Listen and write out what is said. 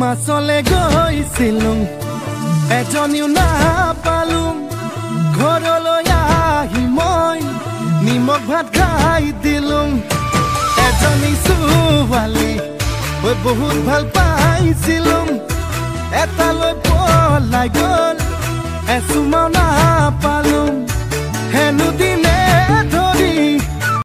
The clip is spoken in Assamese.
মাছলে গৈছিলুম এজনীও নাপালুম ঘৰলৈ আহি মই নিমখ ভাত খাই দিলুম এজনী ছোৱালী মই বহুত ভাল পাইছিলুম এটালৈ পলাই গ'ল এচুমাও নাপালুম হেনো